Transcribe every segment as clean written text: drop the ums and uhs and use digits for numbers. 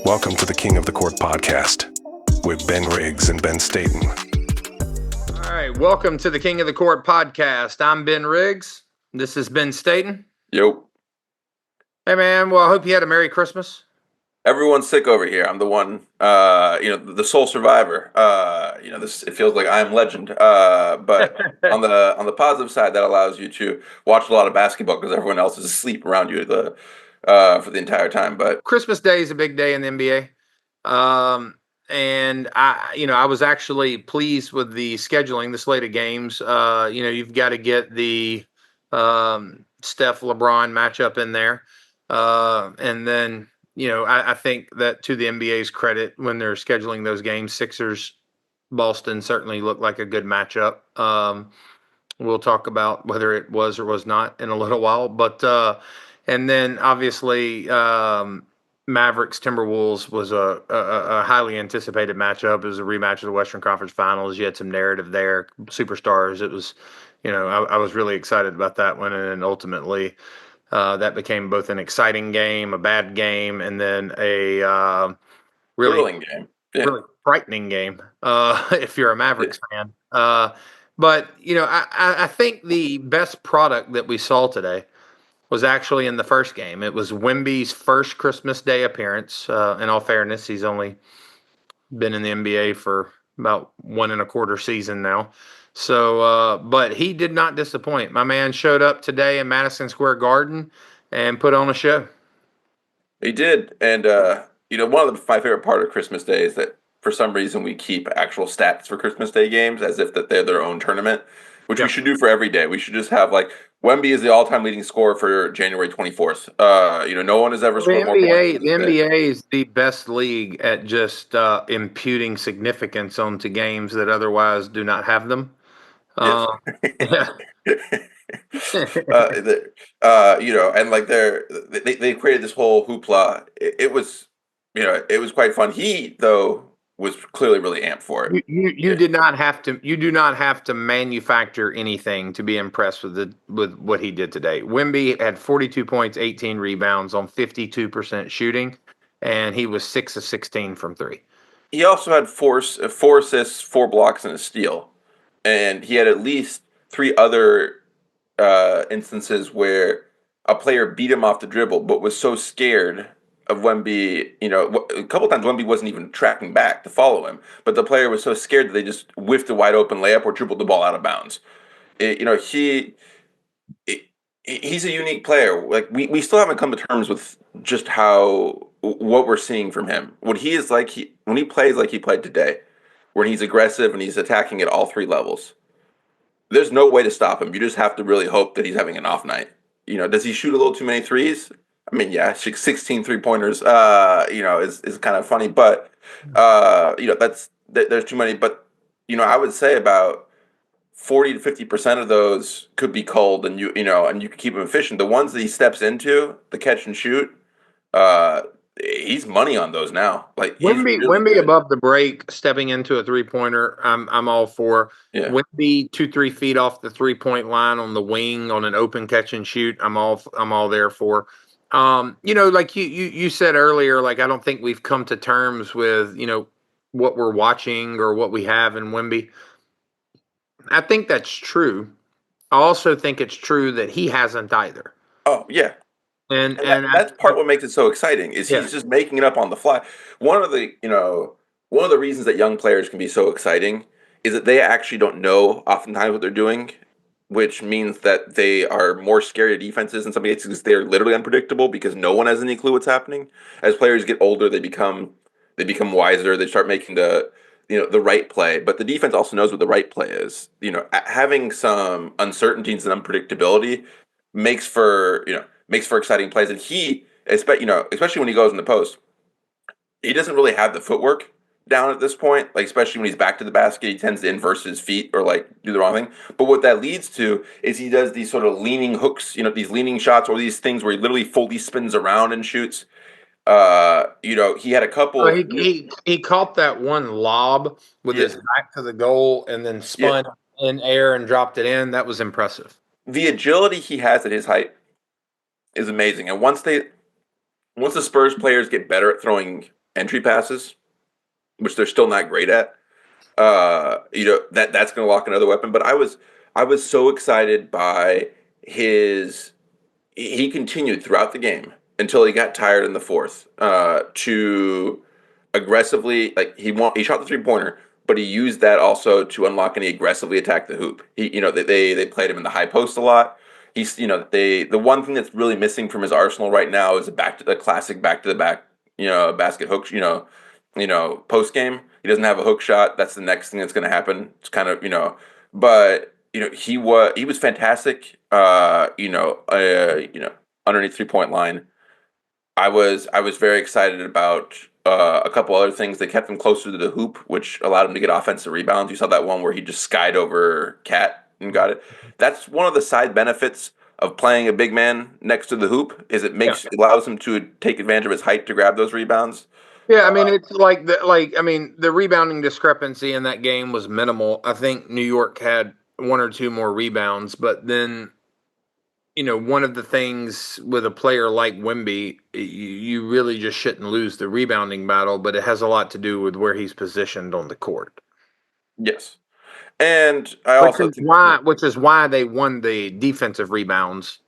Welcome to the King of the Court podcast with Ben Riggs and Ben Staten. All right, welcome to the King of the Court podcast. I'm Ben Riggs. This is Ben Staten. Yo. Hey, man. Well, I hope you had a Merry Christmas. Everyone's sick over here. I'm the one, the sole survivor. It feels like I'm legend. But on the positive side, that allows you to watch a lot of basketball because everyone else is asleep around you for the entire time. But Christmas Day is a big day in the NBA. And I was actually pleased with the scheduling, the slate of games. You've got to get the Steph LeBron matchup in there. And then, I think that to the NBA's credit, when they're scheduling those games, Sixers, Boston certainly looked like a good matchup. We'll talk about whether it was or was not in a little while. But and then obviously Mavericks Timberwolves was a highly anticipated matchup. It was a rematch of the Western Conference Finals. You had some narrative there, superstars. It was, I was really excited about that one, and ultimately that became both an exciting game, a bad game, and then a really thrilling game, really frightening game if you're a Mavericks fan. But I think the best product that we saw today was actually in the first game. It was Wemby's first Christmas Day appearance. In all fairness, he's only been in the NBA for about 1.25 season now. So, but he did not disappoint. My man showed up today in Madison Square Garden and put on a show. He did. And, one of my favorite part of Christmas Day is that for some reason we keep actual stats for Christmas Day games as if that they're their own tournament, which we should do for every day. We should just have Wemby is the all-time leading scorer for January 24th. No one has ever scored more points. The NBA is the best league at just imputing significance onto games that otherwise do not have them. Yes. They created this whole hoopla. It was quite fun. He though was clearly really amped for it. You did not have to. You do not have to manufacture anything to be impressed with what he did today. Wemby had 42 points, 18 rebounds on 52% shooting, and he was 6 of 16 from three. He also had four assists, 4 blocks, and a steal, and he had at least 3 other instances where a player beat him off the dribble, but was so scared of Wemby, a couple times Wemby wasn't even tracking back to follow him, but the player was so scared that they just whiffed a wide open layup or dribbled the ball out of bounds. He's a unique player. We still haven't come to terms with just what we're seeing from him. What he is like, when he plays like he played today, when he's aggressive and he's attacking at all 3 levels, there's no way to stop him. You just have to really hope that he's having an off night. Does he shoot a little too many threes? I mean, yeah, 16 3-pointers, is kind of funny, but, there's too many. But, I would say about 40 to 50% of those could be cold, and you can keep him efficient. The ones that he steps into, the catch and shoot, he's money on those now. Wemby above the break, stepping into a 3-pointer, I'm all for. Yeah. Wemby 2-3 feet off the 3-point line on the wing on an open catch and shoot, I'm all there for. Like you said earlier, I don't think we've come to terms with, what we're watching or what we have in Wemby. I think that's true. I also think it's true that he hasn't either. Oh, yeah. And that's part what makes it so exciting is he's just making it up on the fly. One of the reasons that young players can be so exciting is that they actually don't know oftentimes what they're doing, which means that they are more scary to defenses in some cases because they're literally unpredictable because no one has any clue what's happening. As players get older, they become wiser. They start making the right play, but the defense also knows what the right play is. Having some uncertainties and unpredictability makes for exciting plays. And he, especially when he goes in the post, he doesn't really have the footwork down at this point. Especially when he's back to the basket, he tends to inverse his feet or do the wrong thing. But what that leads to is he does these sort of leaning hooks, these leaning shots or these things where he literally fully spins around and shoots. He had a couple. He caught that one lob with his back to the goal and then spun in air and dropped it in. That was impressive. The agility he has at his height is amazing. And once the Spurs players get better at throwing entry passes, which they're still not great at. That's going to lock another weapon. But I was so excited by his. He continued throughout the game until he got tired in the fourth to aggressively he shot the 3-pointer, but he used that also to unlock and he aggressively attack the hoop. They played him in the high post a lot. He's the one thing that's really missing from his arsenal right now is the classic back to the back basket hook post game. He doesn't have a hook shot. That's the next thing that's going to happen. It's kind of but he was fantastic. Underneath 3-point line. I was very excited about a couple other things. They kept him closer to the hoop, which allowed him to get offensive rebounds. You saw that one where he just skied over Cat and got it. That's one of the side benefits of playing a big man next to the hoop is it allows him to take advantage of his height to grab those rebounds. Yeah, I mean it's the rebounding discrepancy in that game was minimal. I think New York had one or two more rebounds, but then one of the things with a player like Wemby, you really just shouldn't lose the rebounding battle, but it has a lot to do with where he's positioned on the court. Yes. And I also think which is why they won the defensive rebounds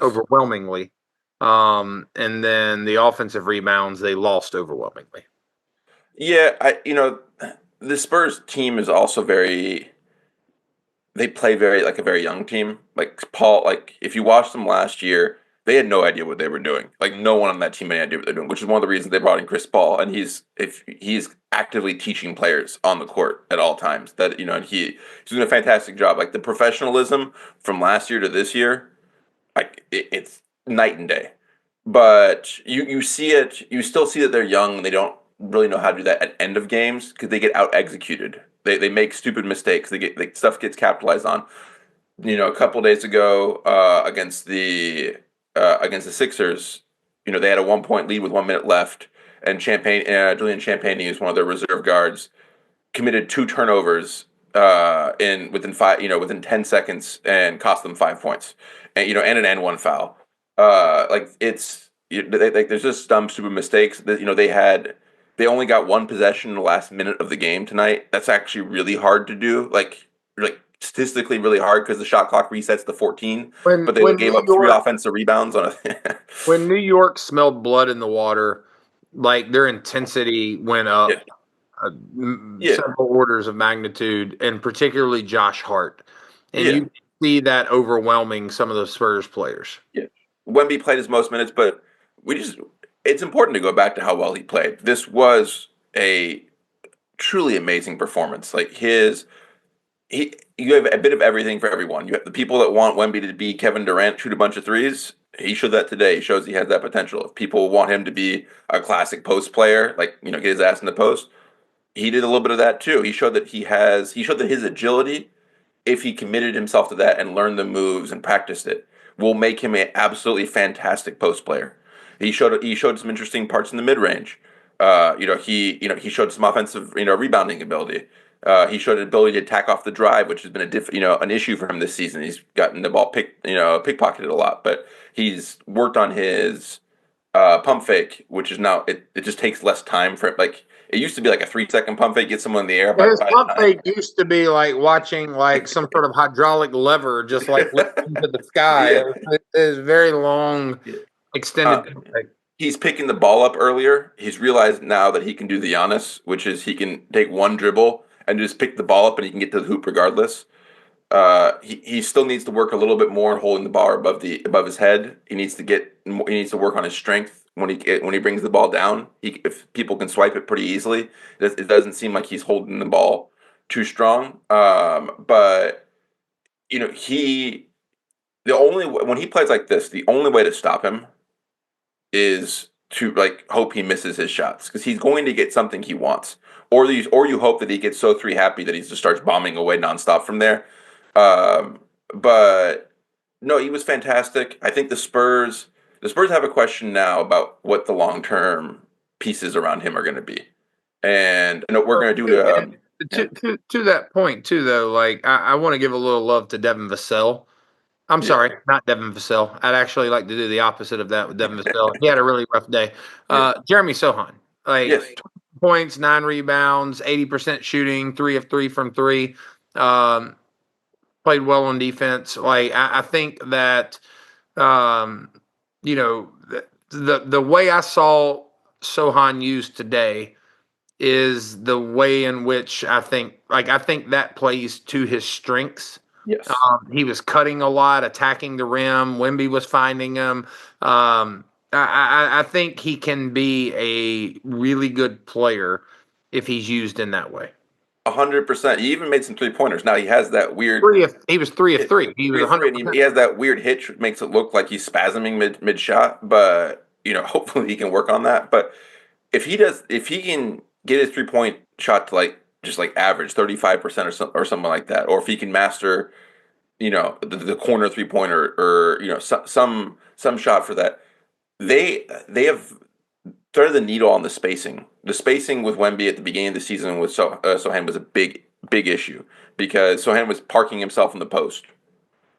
overwhelmingly. And then the offensive rebounds they lost overwhelmingly. Yeah, the Spurs team is also they play like a very young team. Like Paul, if you watched them last year, they had no idea what they were doing. Like no one on that team had any idea what they're doing, which is one of the reasons they brought in Chris Paul, and he's actively teaching players on the court at all times. That and he's doing a fantastic job. Like the professionalism from last year to this year, it's night and day. But you see it, you still see that they're young and they don't really know how to do that at end of games because they get out executed. They make stupid mistakes. Stuff gets capitalized on. A couple of days ago against the Sixers, they had a 1-point lead with 1 minute left, and Julian Champagnie is one of their reserve guards, committed 2 turnovers within 10 seconds and cost them 5 points, and an N1 foul. There's just dumb, stupid mistakes. They only got 1 possession in the last minute of the game tonight. That's actually really hard to do. Like statistically really hard because the shot clock resets to 14. But they gave up 3 offensive rebounds on it. When New York smelled blood in the water, like their intensity went up several orders of magnitude, and particularly Josh Hart. And you see that overwhelming some of the Spurs players. Yeah. Wemby played his most minutes, but it's important to go back to how well he played. This was a truly amazing performance. You have a bit of everything for everyone. You have the people that want Wemby to be Kevin Durant, shoot a bunch of threes. He showed that today. He shows he has that potential. If people want him to be a classic post player, get his ass in the post, he did a little bit of that too. He showed that his agility, if he committed himself to that and learned the moves and practiced it, will make him an absolutely fantastic post player. He showed some interesting parts in the mid range. He showed some offensive rebounding ability. He showed an ability to attack off the drive, which has been an issue for him this season. He's gotten the ball pickpocketed a lot, but he's worked on his pump fake, which is now it just takes less time for it. Like it used to be like a 3-second pump fake, get someone in the air. His pump fake used to be like watching like some sort of hydraulic lever just like lifting to the sky. Yeah. It was very long, extended pump fake. He's picking the ball up earlier. He's realized now that he can do the Giannis, which is he can take one dribble and just pick the ball up and he can get to the hoop regardless. He still needs to work a little bit more holding the bar above his head. He needs to work on his strength when he brings the ball down. If people can swipe it pretty easily, it doesn't seem like he's holding the ball too strong. But when he plays like this, the only way to stop him is to hope he misses his shots because he's going to get something he wants, or you hope that he gets so 3 happy that he just starts bombing away nonstop from there. But no, he was fantastic. I think the Spurs have a question now about what the long-term pieces around him are going to be, and we're going to do to that point too. Though, I want to give a little love to Devin Vassell. I'm sorry, not Devin Vassell. I'd actually like to do the opposite of that with Devin Vassell. He had a really rough day. Jeremy Sohan. Like Yes. 20 points, 9 rebounds, 80% shooting, 3 of 3 from 3. Um, Played well on defense. Like I think that um, you know the way I saw Sohan used today is the way in which I think that plays to his strengths. Yes. He was cutting a lot, attacking the rim. Wemby was finding him. I think he can be a really good player if he's used in that way. 100%. He even made some 3-pointers. Now he has that weird He was 3 of 3. He was 3 of 3, and he 100%. has that weird hitch, which makes it look like he's spasming mid shot. But hopefully he can work on that. But if he can get his 3-point shot to like just like average 35% or something like that, or if he can master the corner 3-pointer, or some shot for that, they have threaded the needle on the spacing. The spacing with Wemby at the beginning of the season with Sohan was a big issue because Sohan was parking himself in the post.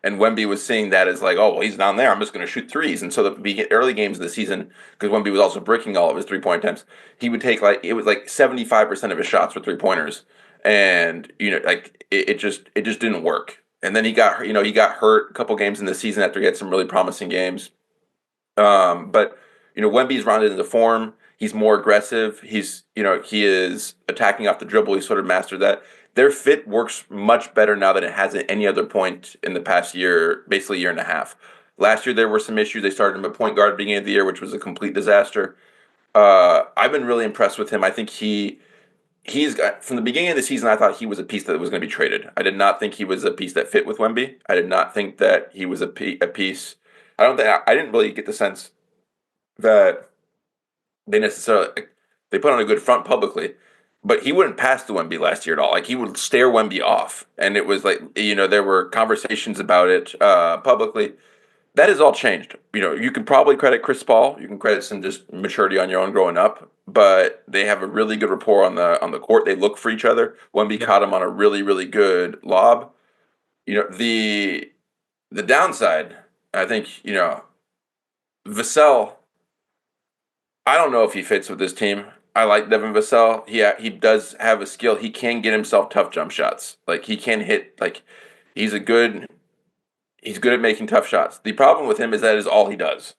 And Wemby was seeing that as like, oh, well, he's down there. I'm just going to shoot threes. And so the early games of the season, because Wemby was also breaking all of his 3-point attempts, he would take it was like 75% of his shots were 3-pointers, and it just didn't work. And then he got hurt a couple games in the season after he had some really promising games. But Wemby's rounded into form. He's more aggressive. He is attacking off the dribble. He sort of mastered that. Their fit works much better now than it has at any other point in the past year, basically year and a half. Last year there were some issues. They started him at point guard at the beginning of the year, which was a complete disaster. I've been really impressed with him. I think he's got, from the beginning of the season, I thought he was a piece that was going to be traded. I did not think he was a piece that fit with Wemby. I did not think that he was a piece. I didn't really get the sense that they necessarily they put on a good front publicly, but he wouldn't pass to Wemby last year at all. Like he would stare Wemby off, and it was like there were conversations about it publicly. That has all changed. You can probably credit Chris Paul. You can credit some just maturity on your own growing up, but they have a really good rapport on the court. They look for each other. Wemby caught him on a really really good lob. The downside, I think, Vassell. I don't know if he fits with this team. I like Devin Vassell. He does have a skill. He can get himself tough jump shots. Like he can hit. Like he's a good. He's good at making tough shots. The problem with him is that is all he does.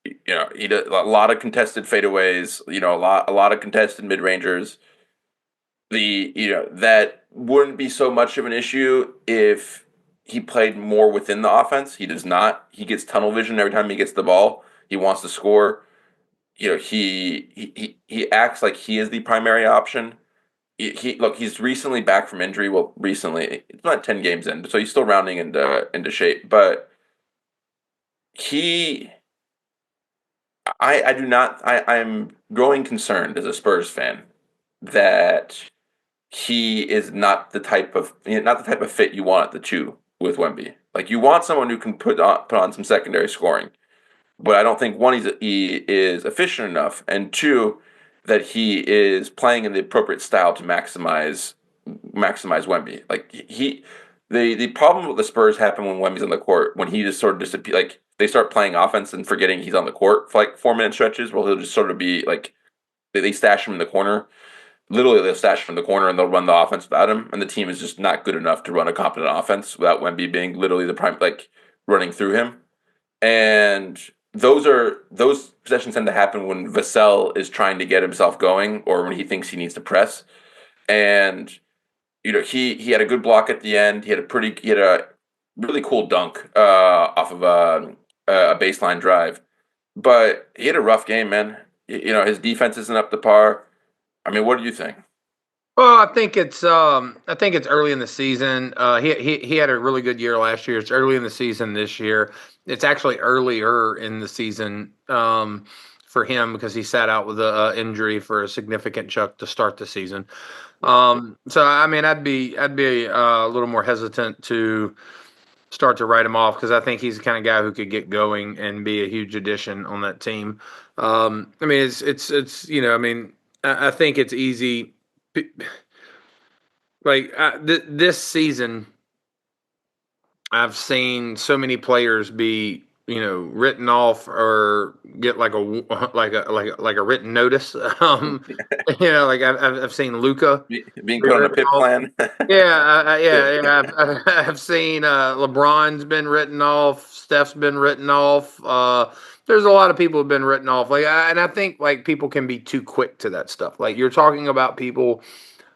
He does a lot of contested fadeaways. A lot of contested mid rangers. That wouldn't be so much of an issue if he played more within the offense. He does not. He gets tunnel vision every time he gets the ball. He wants to score. He acts like he is the primary option. He's recently back from injury. Well, recently, it's not 10 games in, so he's still rounding into shape. But he, I do not. I'm growing concerned as a Spurs fan that he is not the type of fit you want at the two with Wemby. Like you want someone who can put on some secondary scoring. But I don't think one, he is efficient enough, and two, that he is playing in the appropriate style to maximize Wemby. Like the problem with the Spurs happen when Wemby's on the court, when he just sort of disappears. Like they start playing offense and forgetting he's on the court for like 4 minute stretches. Where he'll just sort of be like they stash him in the corner. Literally, they'll stash him in the corner and they'll run the offense without him, and the team is just not good enough to run a competent offense without Wemby being literally the prime, like running through him. And those possessions tend to happen when Vassell is trying to get himself going or when he thinks he needs to press. And he had a good block at the end. He had a really cool dunk off of a baseline drive. But he had a rough game, man. His defense isn't up to par. I mean, what do you think? Well, I think it's early in the season. He had a really good year last year. It's early in the season this year. It's actually earlier in the season for him because he sat out with a injury for a significant chunk to start the season. So I mean, I'd be a little more hesitant to start to write him off because I think he's the kind of guy who could get going and be a huge addition on that team. I mean, it's I mean, I think it's easy. Like this season, I've seen so many players be written off or get like a written notice. Like I've seen Luca being be put on a written pit off. plan. Yeah. I've seen LeBron's been written off. Steph's been written off. There's a lot of people who've been written off. And I think like people can be too quick to that stuff. Like you're talking about people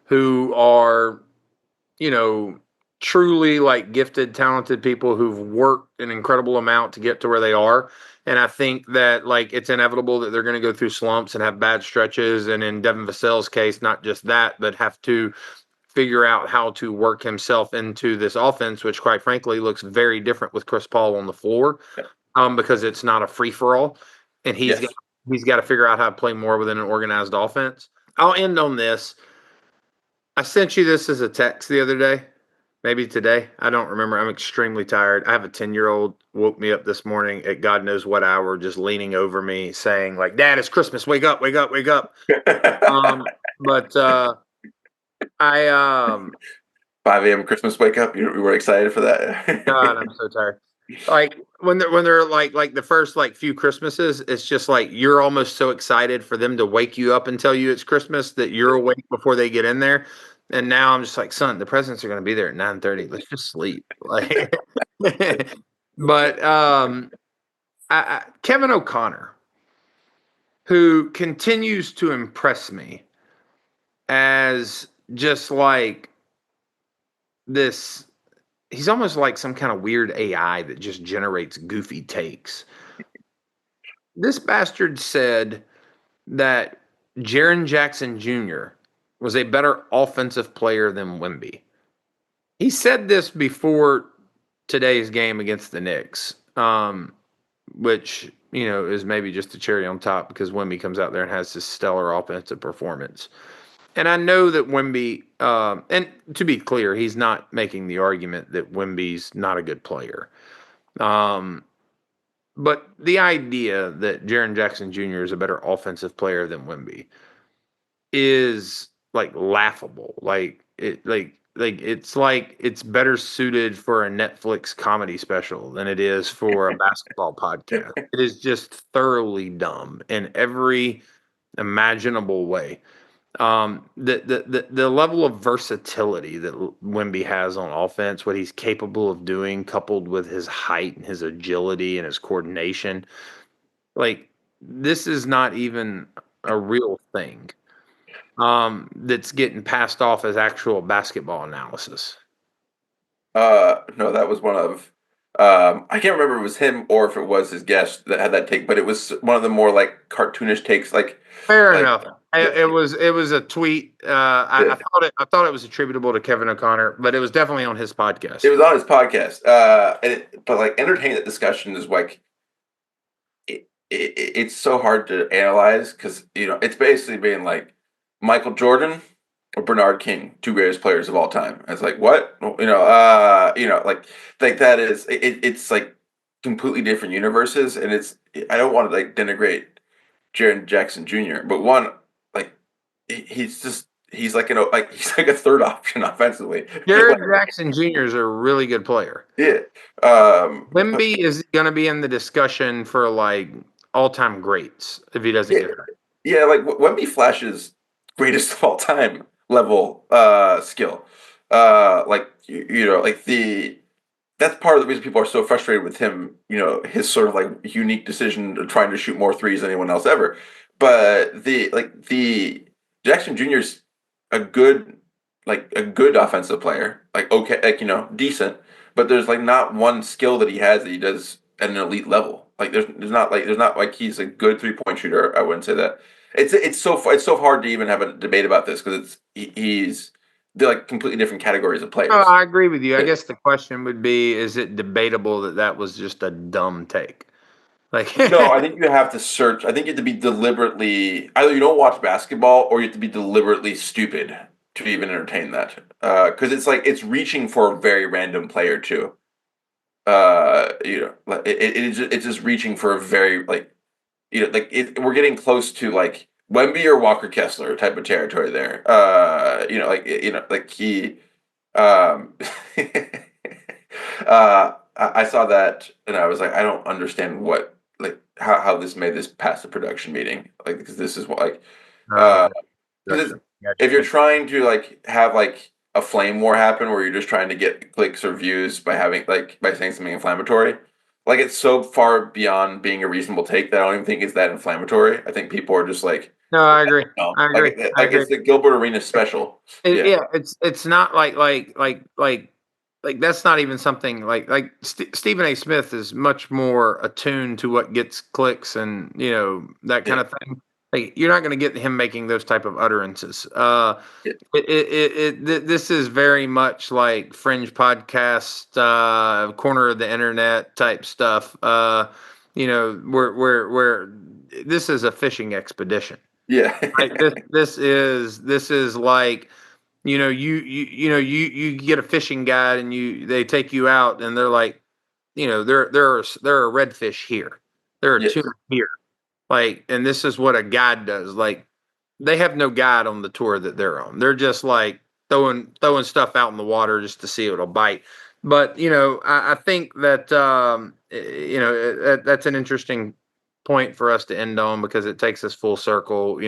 who are, truly like gifted, talented people who've worked an incredible amount to get to where they are. And I think that like it's inevitable that they're going to go through slumps and have bad stretches. And in Devin Vassell's case, not just that, but have to figure out how to work himself into this offense, which quite frankly looks very different with Chris Paul on the floor, because it's not a free for all, and he's got to figure out how to play more within an organized offense. I'll end on this. I sent you this as a text the other day, maybe today. I don't remember. I'm extremely tired. I have a 10-year-old woke me up this morning at God knows what hour, just leaning over me saying like, "Dad, it's Christmas. Wake up, wake up, wake up." But I 5 a.m. Christmas wake up. You were excited for that? God, I'm so tired. Like when they're like the first like few Christmases, it's just like you're almost so excited for them to wake you up and tell you it's Christmas that you're awake before they get in there. And now I'm just like, son, the presents are going to be there at 9:30. Let's just sleep. Like, but Kevin O'Connor, who continues to impress me as just like this. He's almost like some kind of weird AI that just generates goofy takes. This bastard said that Jaren Jackson Jr. was a better offensive player than Wemby. He said this before today's game against the Knicks, which, is maybe just a cherry on top because Wemby comes out there and has this stellar offensive performance. And I know that Wemby, and to be clear, he's not making the argument that Wemby's not a good player. But the idea that Jaren Jackson Jr. is a better offensive player than Wemby is like laughable. It's like it's better suited for a Netflix comedy special than it is for a basketball podcast. It is just thoroughly dumb in every imaginable way. The level of versatility that Wemby has on offense, what he's capable of doing, coupled with his height and his agility and his coordination, like this is not even a real thing. That's getting passed off as actual basketball analysis. No, that was one of. I can't remember if it was him or if it was his guest that had that take, but it was one of the more like cartoonish takes. Fair enough. It was a tweet. I thought it was attributable to Kevin O'Connor, but it was definitely on his podcast. It was on his podcast. But like entertaining that discussion is like it's so hard to analyze because it's basically being like Michael Jordan or Bernard King, two greatest players of all time. And it's like what like that is it's like completely different universes, and I don't want to like denigrate Jaren Jackson Jr., but one like he's like a third option offensively. Jared Jackson Jr. is a really good player. Yeah. Wemby is going to be in the discussion for like all-time greats if he doesn't get hurt. Yeah, like Wemby flashes greatest of all time level skill. That's part of the reason people are so frustrated with him, his sort of like unique decision of trying to shoot more threes than anyone else ever. But the Jackson Jr.'s a good offensive player, like okay, like decent, but there's like not one skill that he has that he does at an elite level. Like there's not like he's a good 3-point shooter. I wouldn't say that. It's so hard to even have a debate about this because they're like completely different categories of players. Oh, I agree with you. I guess the question would be: is it debatable that was just a dumb take? Like, no, I think you have to search. I think you have to be deliberately either you don't watch basketball or you have to be deliberately stupid to even entertain that. Because it's reaching for a very random player too. It's just reaching for a very we're getting close to like Wemby or Walker Kessler type of territory there. He, I saw that and I was like, I don't understand what like how this made this past the production meeting. Like because this is what like Oh, because gotcha. if you're Gotcha. trying to like have like a flame war happen where you're just trying to get clicks or views by having like by saying something inflammatory, like it's so far beyond being a reasonable take that I don't even think it's that inflammatory. I think people are just like, No, I agree. no, I agree. I like agree. it's the Gilbert Arenas special. Yeah, Yeah, it's not like that's not even something Stephen A. Smith is much more attuned to what gets clicks and that yeah, kind of thing. Like you're not going to get him making those type of utterances. yeah, This is very much like fringe podcast, corner of the internet type stuff. Where this is a fishing expedition. yeah, Like this is like you get a fishing guide and they take you out and they're like there are redfish here, there are tuna yes, here, like, and this is what a guide does. Like they have no guide on the tour that they're on. They're just like throwing stuff out in the water just to see if it'll bite. But I think that that's an interesting point for us to end on because it takes us full circle.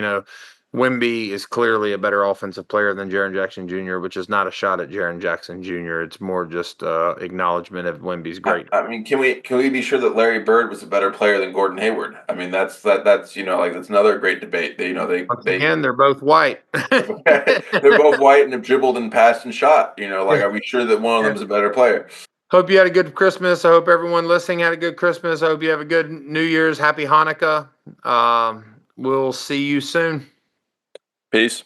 Wemby is clearly a better offensive player than Jaren Jackson Jr., which is not a shot at Jaren Jackson Jr. It's more just acknowledgement of Wemby's great. I mean, can we be sure that Larry Bird was a better player than Gordon Hayward? I mean, that's like that's another great debate. They Once again, they're both white. they're both white and have dribbled and passed and shot. Like are we sure that one of Yeah. them is a better player? Hope you had a good Christmas. I hope everyone listening had a good Christmas. I hope you have a good New Year's. Happy Hanukkah. We'll see you soon. Peace.